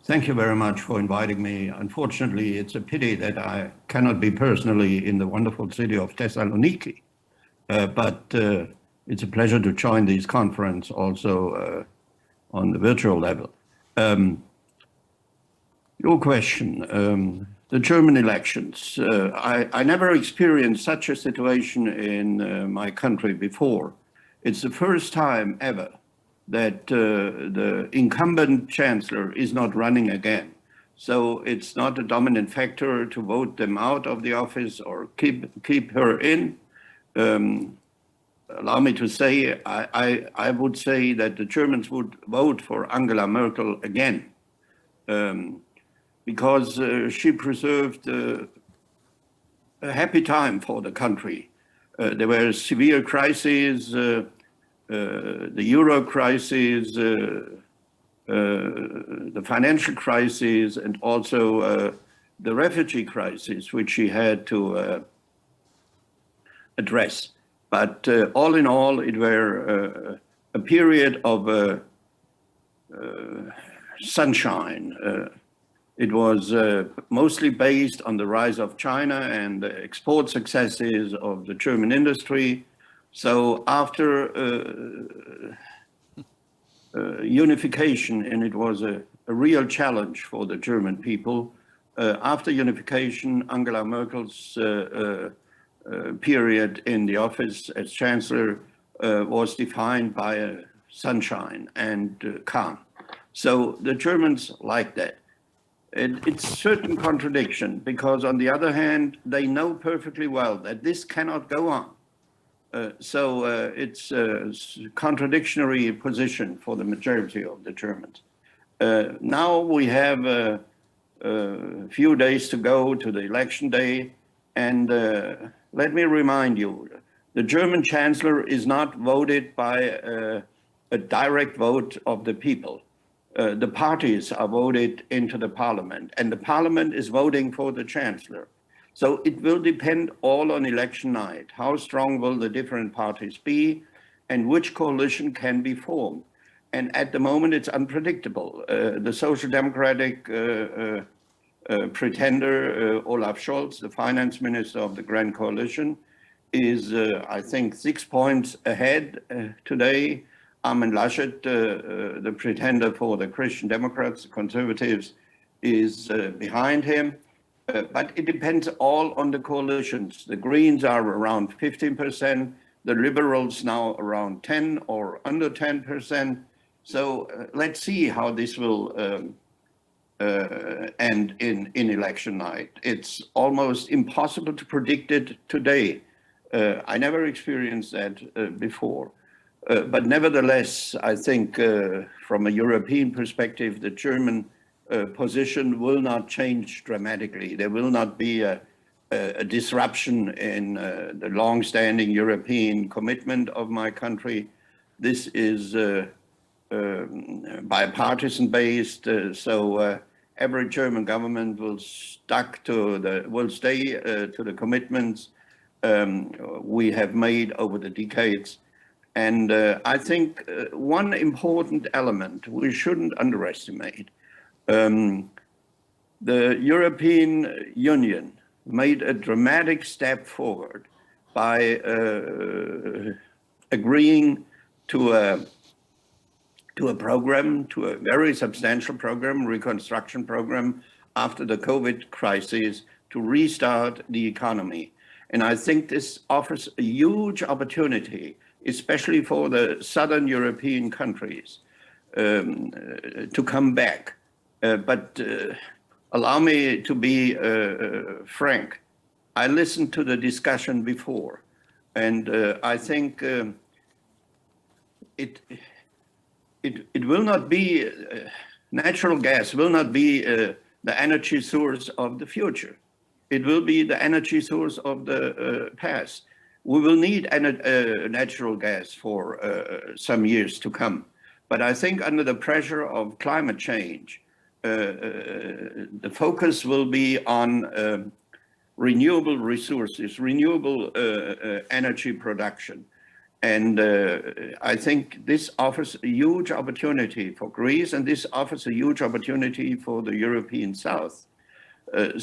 Thank you very much for inviting me. Unfortunately, it's a pity that I cannot be personally in the wonderful city of Thessaloniki, but it's a pleasure to join this conference also on the virtual level. Your question, the German elections. I never experienced such a situation in my country before. It's the first time ever that the incumbent chancellor is not running again. So it's not a dominant factor to vote them out of the office or keep her in. Allow me to say, I would say that the Germans would vote for Angela Merkel again, because she preserved a happy time for the country. There were severe crises, the euro crisis, the financial crisis, and also the refugee crisis, which she had to address. But all in all, it were a period of sunshine. It was mostly based on the rise of China and the export successes of the German industry. So after unification, and it was a real challenge for the German people, after unification, Angela Merkel's period in the office as chancellor was defined by sunshine and calm. So the Germans like that. It's a certain contradiction, because on the other hand, they know perfectly well that this cannot go on. So it's a contradictory position for the majority of the Germans. Now we have a few days to go to the election day. And let me remind you, the German chancellor is not voted by a direct vote of the people. The parties are voted into the parliament, and the parliament is voting for the chancellor. So it will depend all on election night. How strong will the different parties be, and which coalition can be formed? And at the moment, it's unpredictable. The Social Democratic pretender, Olaf Scholz, the finance minister of the Grand Coalition, is, I think, 6 points ahead today. Armin Laschet, the pretender for the Christian Democrats, the Conservatives, is behind him. But it depends all on the coalitions. The Greens are around 15%, the Liberals now around 10 or under 10%. So let's see how this will end in election night. It's almost impossible to predict it today. I never experienced that before. But nevertheless, I think from a European perspective, the German position will not change dramatically. There will not be a disruption in the long-standing European commitment of my country. This is bipartisan based, so every German government will stay to the commitments we have made over the decades. And I think one important element we shouldn't underestimate. The European Union made a dramatic step forward by agreeing to a program, to a very substantial program, reconstruction program after the COVID crisis, to restart the economy. And I think this offers a huge opportunity, especially for the Southern European countries, to come back. But allow me to be frank. I listened to the discussion before, and I think it will not be, natural gas will not be the energy source of the future. It will be the energy source of the past. We will need natural gas for some years to come. But I think under the pressure of climate change, the focus will be on renewable resources, renewable energy production. And I think this offers a huge opportunity for Greece, and this offers a huge opportunity for the European South. At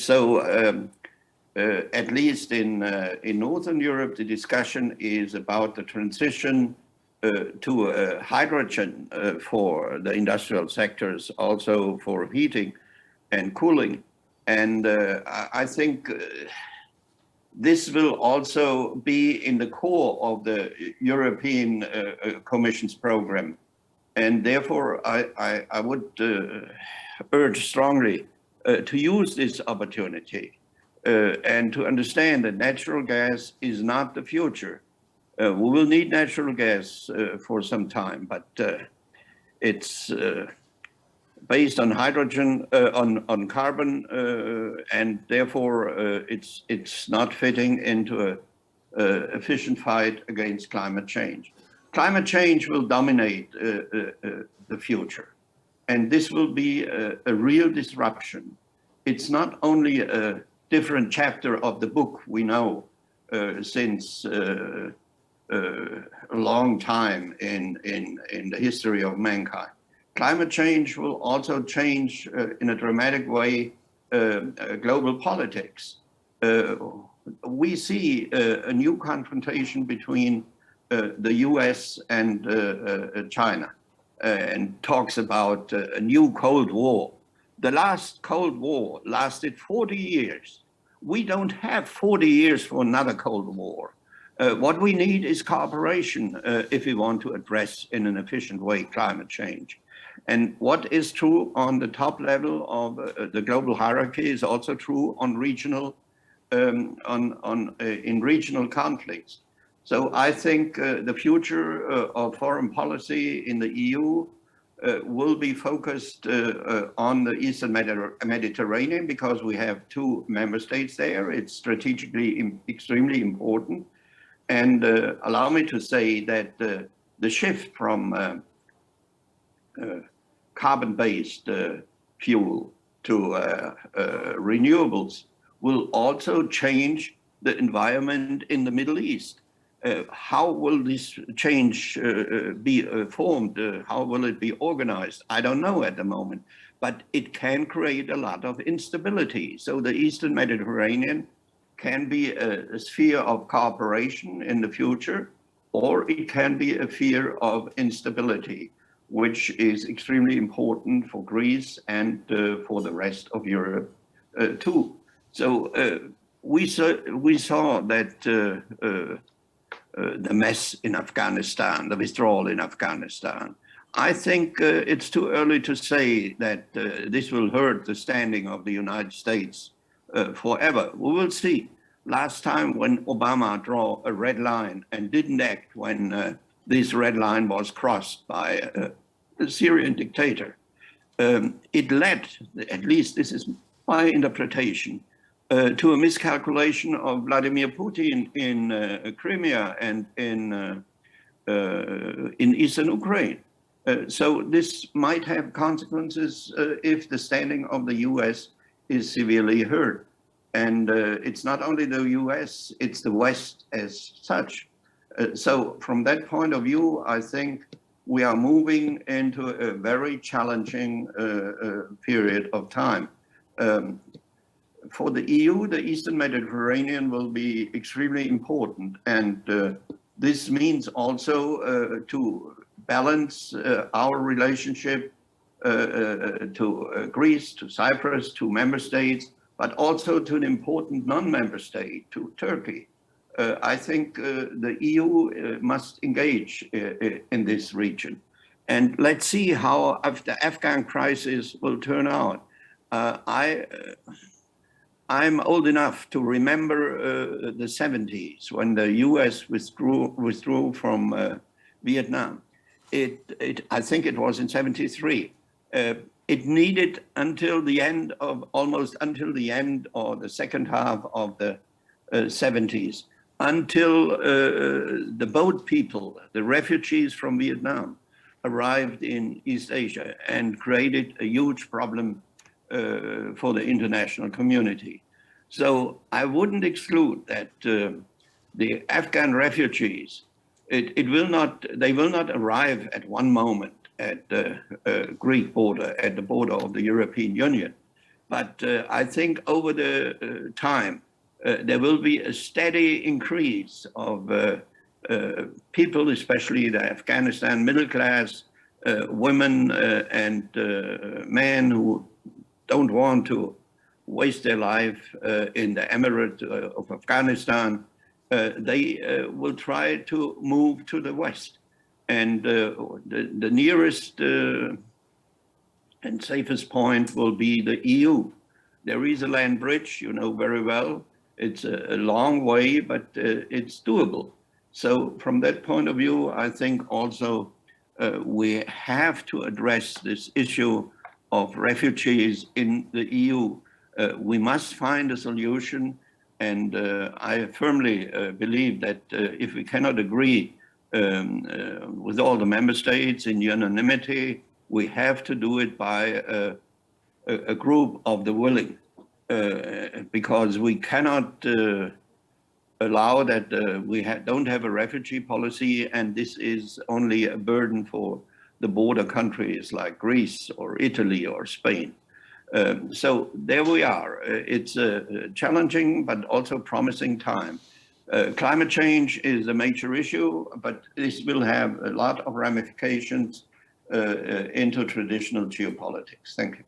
least in Northern Europe, the discussion is about the transition to hydrogen for the industrial sectors, also for heating and cooling. And I think this will also be in the core of the European Commission's program. And therefore, I would urge strongly to use this opportunity and to understand that natural gas is not the future. We will need natural gas for some time, but it's based on hydrogen, on carbon, and therefore it's not fitting into a efficient fight against climate change. Climate change will dominate the future, and this will be a real disruption. It's not only a different chapter of the book we know since a long time in the history of mankind. Climate change will also change in a dramatic way global politics. We see a new confrontation between the US and China, and talks about a new Cold War. The last Cold War lasted 40 years. We don't have 40 years for another Cold War. What we need is cooperation if we want to address in an efficient way climate change. And what is true on the top level of the global hierarchy is also true on regional, in regional conflicts. So I think the future of foreign policy in the EU will be focused on the Eastern Mediterranean because we have two member states there. It's strategically extremely important. And allow me to say that the shift from carbon-based fuel to renewables will also change the environment in the Middle East. How will this change be formed? How will it be organized? I don't know at the moment, but it can create a lot of instability. So the Eastern Mediterranean can be a sphere of cooperation in the future, or it can be a sphere of instability, which is extremely important for Greece and for the rest of Europe too. So we saw that the mess in Afghanistan, the withdrawal in Afghanistan. I think it's too early to say that this will hurt the standing of the United States forever. We will see. Last time when Obama drew a red line and didn't act when this red line was crossed by a Syrian dictator, it led, at least this is my interpretation, to a miscalculation of Vladimir Putin in Crimea and in eastern Ukraine. So this might have consequences if the standing of the US is severely hurt. And it's not only the US, it's the West as such. So from that point of view, I think we are moving into a very challenging period of time. For the EU, the Eastern Mediterranean will be extremely important. And this means also to balance our relationship to Greece, to Cyprus, to member states, but also to an important non-member state, to Turkey. I think the EU must engage in this region. And let's see how the Afghan crisis will turn out. I'm old enough to remember the 70s when the US withdrew from Vietnam. I think it was in 73. It needed until the end of, almost until the end or the second half of the 70s, until the boat people, the refugees from Vietnam, arrived in East Asia and created a huge problem for the international community. So I wouldn't exclude that the Afghan refugees It will not. They will not arrive at one moment at the Greek border, at the border of the European Union. But I think over the time, there will be a steady increase of people, especially the Afghanistan middle class, women and men who don't want to waste their life in the Emirate of Afghanistan. They will try to move to the West. And the nearest and safest point will be the EU. There is a land bridge, you know very well. It's a long way, but it's doable. So from that point of view, I think also we have to address this issue of refugees in the EU. We must find a solution. And I firmly believe that if we cannot agree with all the member states in unanimity, we have to do it by a group of the willing, because we cannot allow that we don't have a refugee policy, and this is only a burden for the border countries like Greece or Italy or Spain. So there we are. It's a challenging but also promising time. Climate change is a major issue, but this will have a lot of ramifications into traditional geopolitics. Thank you.